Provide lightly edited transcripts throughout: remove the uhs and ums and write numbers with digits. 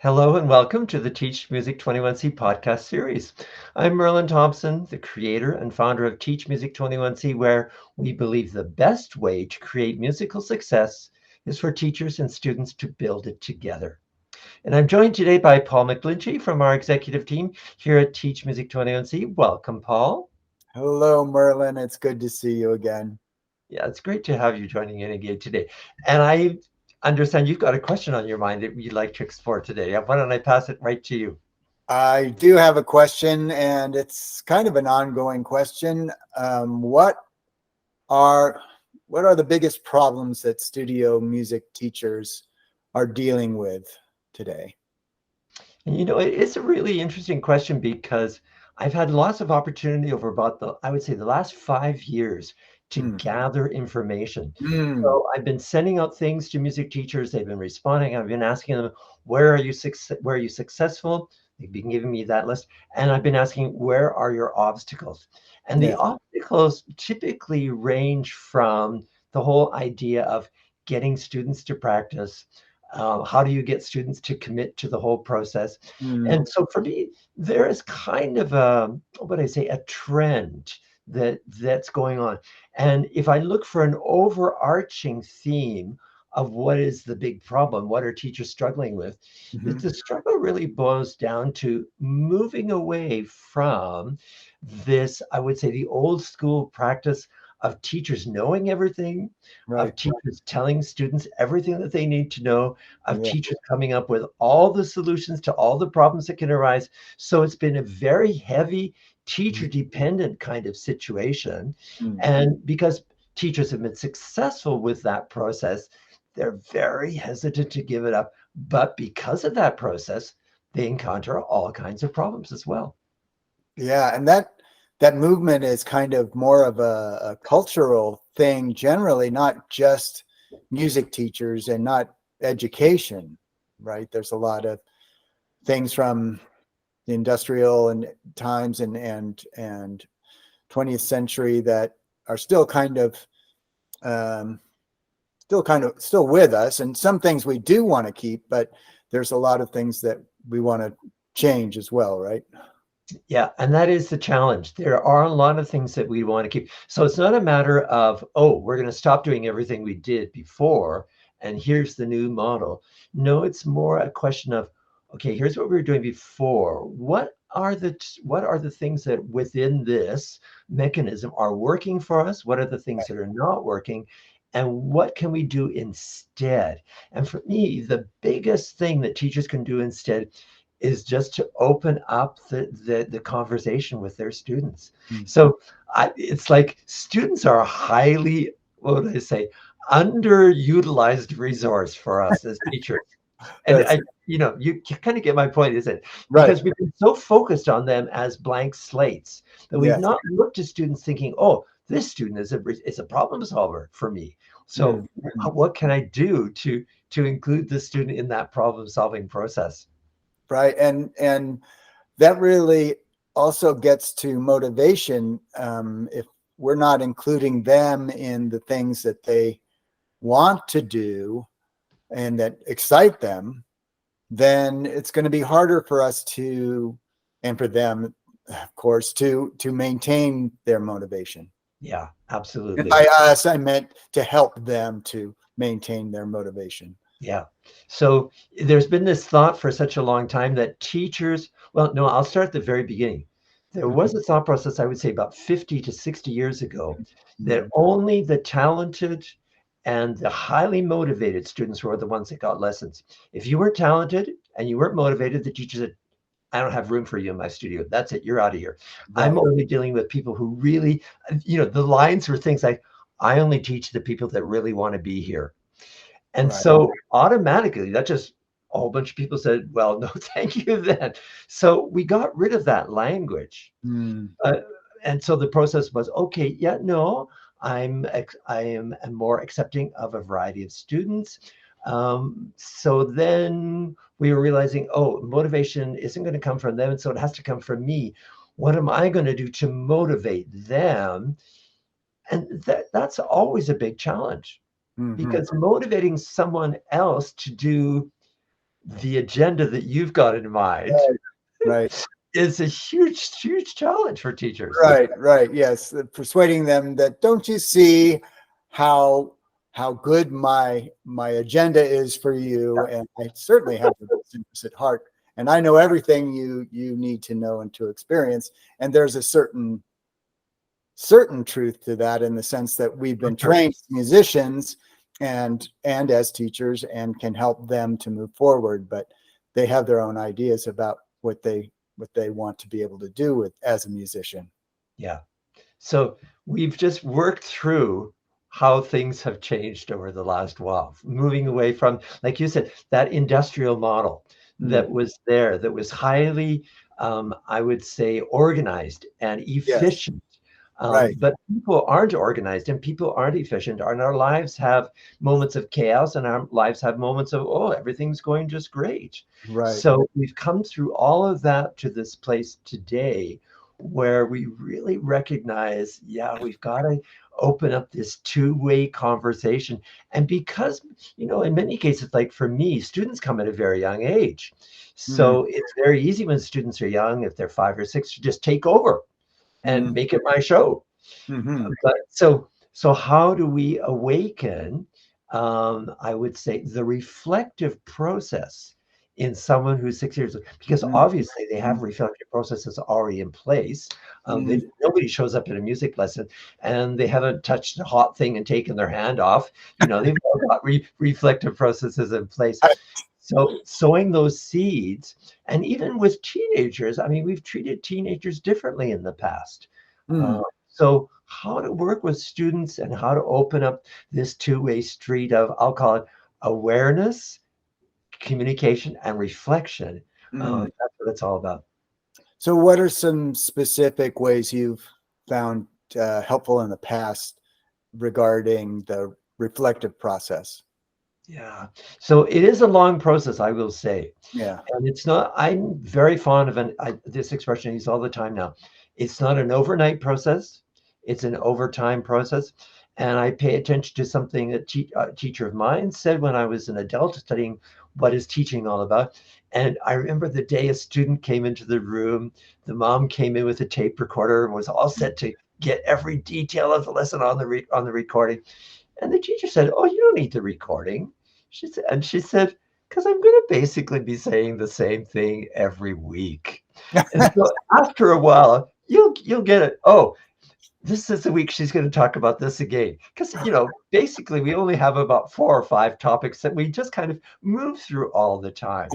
Hello and welcome to the Teach Music 21C podcast series. I'm Merlin Thompson, the creator and founder of Teach Music 21C, where we believe the best way to create musical success is for teachers and students to build it together. And I'm joined today by Paul McGlinchey from our executive team here at Teach Music 21C. Welcome, Paul. Hello, Merlin. It's good to see you again. Yeah, it's great to have you joining in again today. And I understand you've got a question on your mind that you'd like to explore today. Why don't I pass it right to you? I do have a question, and it's kind of an ongoing question. Are what are the biggest problems that studio music teachers are dealing with today? And it's a really interesting question because I've had lots of opportunity over about I would say the last 5 years to Hmm. gather information. Hmm. So I've been sending out things to music teachers. They've been responding. I've been asking them, where are you successful? They've been giving me that list. And I've been asking, where are your obstacles? And the Yeah. obstacles typically range from the whole idea of getting students to practice. How do you get students to commit to the whole process? Hmm. And so for me, there is kind of what I say, a trend that's going on. And if I look for an overarching theme of what is the big problem, what are teachers struggling with, Mhm. the struggle really boils down to moving away from this, I would say, the old school practice of teachers knowing everything, Right. of teachers telling students everything that they need to know, of Yeah. teachers coming up with all the solutions to all the problems that can arise. So it's been a very heavy teacher dependent kind of situation. Hmm. And because teachers have been successful with that process, they're very hesitant to give it up. But because of that process, they encounter all kinds of problems as well. Yeah, and that movement is kind of more of a cultural thing generally, not just music teachers and not education, right? There's a lot of things from the industrial and times and 20th century that are um, still with us, and some things we do want to keep, but there's a lot of things that we want to change as well, right? Yeah, and that is the challenge. There are a lot of things that we want to keep. So it's not a matter of, oh, we're going to stop doing everything we did before, and here's the new model. No, it's more a question of, okay, here's what we were doing before. What are the things that within this mechanism are working for us? What are the things that are not working? And what can we do instead? And for me, the biggest thing that teachers can do instead is just to open up the conversation with their students. Mm. So it's like students are a highly, what would I say, underutilized resource for us as teachers. And That's you kind of get my point, is it? right. Because we've been so focused on them as blank slates that we've Yes. not looked at students thinking, oh, this student is a problem solver for me. Mm. So what can I do to include the student in that problem solving process? Right. And that really also gets to motivation. If we're not including them in the things that they want to do and that excite them, then it's going to be harder for us to, and for them, of course, to maintain their motivation. Yeah, And absolutely. by us, I meant to help them to maintain their motivation. Yeah. So there's been this thought for such a long time that teachers, well, no, I'll start at the very beginning. There was a thought process, I would say about 50 to 60 years ago, that Mhm. only the talented and the highly motivated students were the ones that got lessons. If you weren't talented and you weren't motivated, the teacher said, I don't have room for you in my studio. That's it. You're out of here. I'm Right. only dealing with people who really, the lines were things like, I only teach the people that really want to be here. And Right. so automatically, that just a whole bunch of people said, well, no, thank you then. So we got rid of that language. Mm. Uh, and so the process was, okay, yeah, no, I am more accepting of a variety of students. So then we were realizing, oh, motivation isn't going to come from them, and so it has to come from me. What am I going to do to motivate them? And that's always a big challenge Hmm. because motivating someone else to do the agenda that you've got in mind Right. Right. is a huge, huge challenge for teachers. Right, right. Yes, persuading them that don't you see how good my agenda is for you, and I certainly have your best interest at heart, and I know everything you need to know and to experience. And there's a certain truth to that, in the sense that we've been trained as musicians and as teachers, and can help them to move forward, but they have their own ideas about what they want to be able to do with as a musician. Yeah. So we've just worked through how things have changed over the last while, moving away from, like you said, that industrial model Mm. that was there, that was highly, I would say, organized and Yes, efficient. right, But people aren't organized and people aren't efficient, and our lives have moments of chaos, and our lives have moments of, oh, everything's going just great. right. So we've come through all of that to this place today where we really recognize, yeah, we've got to open up this two-way conversation. And because, in many cases, like for me, students come at a very young age. Mm, So it's very easy when students are young, if they're 5 or 6, to just take over and mm, make it my show. mm-hmm, But so how do we awaken, I would say, the reflective process in someone who's 6 years old? Because mm, obviously they mm, have reflective processes already in place. mm. Nobody shows up at a music lesson and they haven't touched a hot thing and taken their hand off. They've all got reflective processes in place. So sowing those seeds, and even with teenagers, I mean, we've treated teenagers differently in the past. Uh, Mm, so how to work with students and how to open up this two-way street of, I'll call it, awareness, communication, and reflection. mm. That's what it's all about. So, what are some specific ways you've found helpful in the past regarding the reflective process? Yeah. So it is a long process, I will say. Yeah. And it's not, I'm very fond of this expression I use all the time now. It's not an overnight process, it's an overtime process. And I pay attention to something that a teacher of mine said when I was an adult studying what is teaching all about. And I remember the day a student came into the room, the mom came in with a tape recorder and was all set to get every detail of the lesson on on the recording. And the teacher said, "Oh, you don't need the recording." She said, "Because I'm going to basically be saying the same thing every week." And so after a while, you'll get it. Oh, this is the week she's going to talk about this again. Because, basically we only have about 4 or 5 topics that we just kind of move through all the time.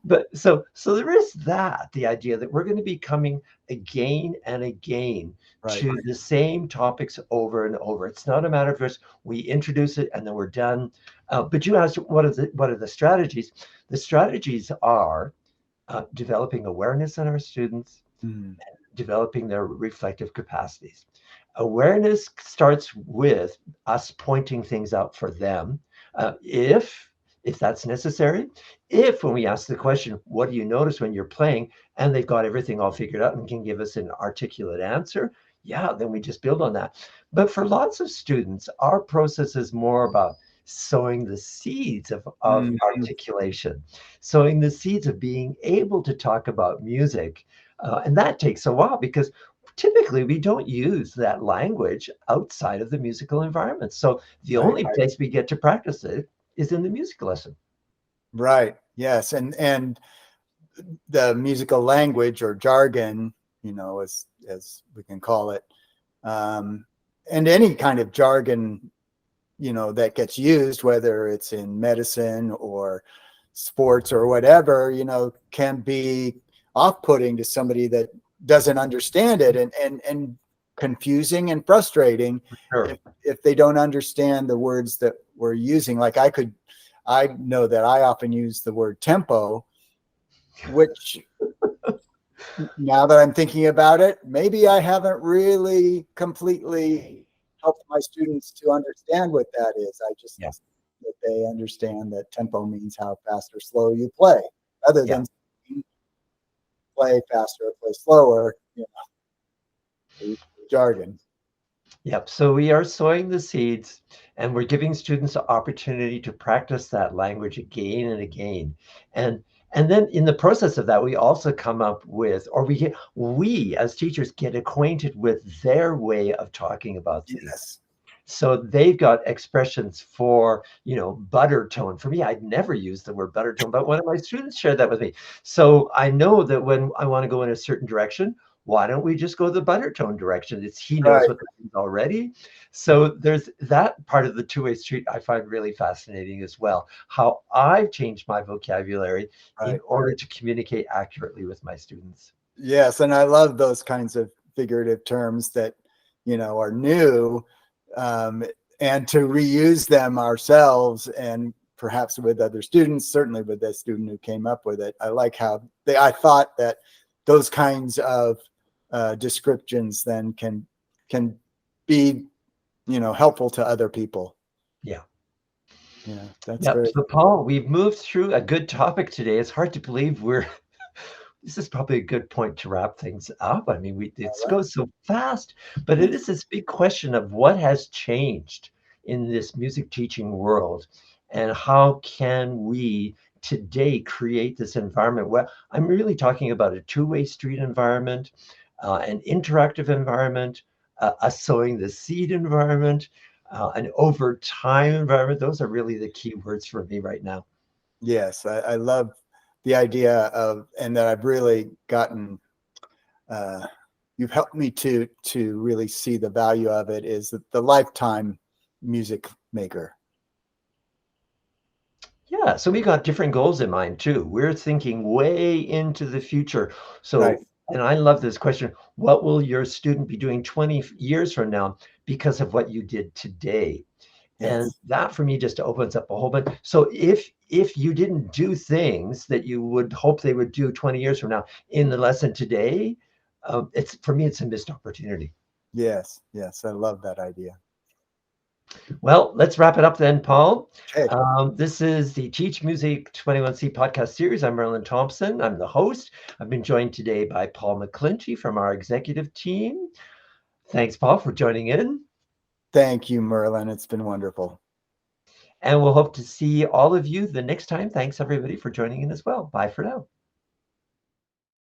But so there is that, the idea that we're going to be coming again and again Right. to the same topics over and over. It's not a matter of just we introduce it and then we're done. But you asked, what are the strategies? The strategies are developing awareness in our students, Mm, developing their reflective capacities. Awareness starts with us pointing things out for them, if that's necessary. If when we ask the question, "What do you notice when you're playing?" and they've got everything all figured out and can give us an articulate answer, yeah, then we just build on that. But for lots of students, our process is more about sowing the seeds of mm, articulation, sowing the seeds of being able to talk about music. And that takes a while because typically we don't use that language outside of the musical environment. So the right. only place we get to practice it is in the music lesson. Right. Yes. And the musical language, or jargon, as we can call it, um, and any kind of jargon, that gets used, whether it's in medicine or sports or whatever, can be off-putting to somebody that doesn't understand it, and confusing and frustrating Sure. if they don't understand the words that we're using. Like I know that I often use the word tempo, which, now that I'm thinking about it, maybe I haven't really completely helped my students to understand what that is. I just Yeah. that they understand that tempo means how fast or slow you play, rather Yeah. than play faster or play slower, jargon. Yep. So we are sowing the seeds. And we're giving students the opportunity to practice that language again and again. And and then in the process of that, we also come up with, or we as teachers get acquainted with their way of talking about things. Yes. So they've got expressions for, butter tone. For me, I'd never used the word butter tone, but one of my students shared that with me. So I know that when I want to go in a certain direction, why don't we just go the butter tone direction? He knows Right. what that means already. So there's that part of the two-way street I find really fascinating as well. How I've changed my vocabulary in Right. order to communicate accurately with my students. Yes. And I love those kinds of figurative terms that, are new, um, and to reuse them ourselves and perhaps with other students, certainly with the student who came up with it. I like how I thought that those kinds of descriptions then can be, helpful to other people. Yeah. Yeah, that's Yep. very So, Paul, we've moved through a good topic today. It's hard to believe this is probably a good point to wrap things up. I mean, it all right. goes so fast, but it is this big question of what has changed in this music teaching world, and how can we today create this environment? Well, I'm really talking about a two-way street environment, an interactive environment, a sowing the seed environment, an over time environment. Those are really the key words for me right now. Yes, I love the idea of, and that I've really gotten, uh, you've helped me to really see the value of it, is the lifetime music maker. Yeah, so we got different goals in mind too. We're thinking way into the future. Right. So, and I love this question, what will your student be doing 20 years from now because of what you did today? And Yes. that for me just opens up a whole bunch. So if you didn't do things that you would hope they would do 20 years from now in the lesson today, it's for me, it's a missed opportunity. Yes. Yes. I love that idea. Well, let's wrap it up then, Paul. Okay. This is the Teach Music 21C podcast series. I'm Merlin Thompson. I'm the host. I've been joined today by Paul McGlinchey from our executive team. Thanks, Paul, for joining in. Thank you, Merlin. It's been wonderful. And we'll hope to see all of you the next time. Thanks, everybody, for joining in as well. Bye for now.